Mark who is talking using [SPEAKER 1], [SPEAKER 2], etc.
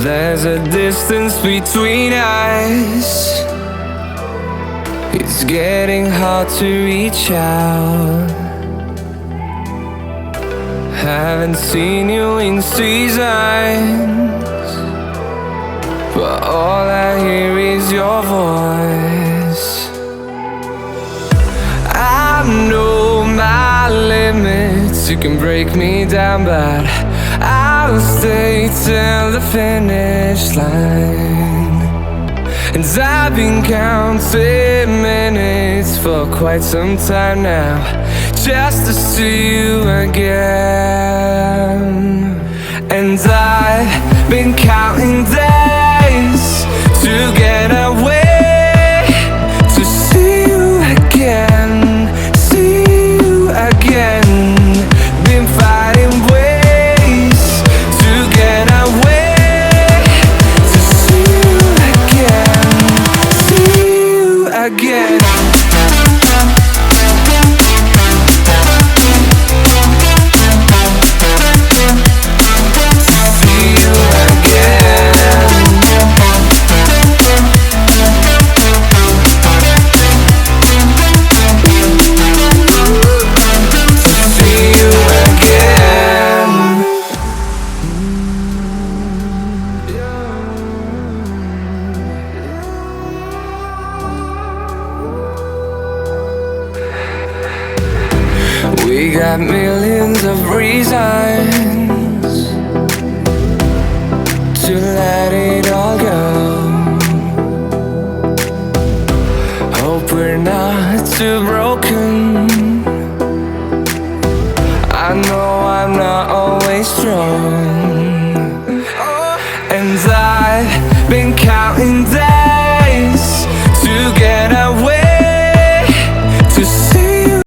[SPEAKER 1] There's a distance between us. It's getting hard to reach out. Haven't seen you in seasons, but all I hear is your voice. I know my limits, you can break me down, but I'll stay till the finish line. And I've been counting minutes for quite some time now, just to see you again. And I've been counting days to get away, to see you again, see you again. Been fighting ways to get away, to see you again, see you again. We got millions of reasons to let it all go. Hope we're not too broken. I know I'm not always strong, and I've been counting down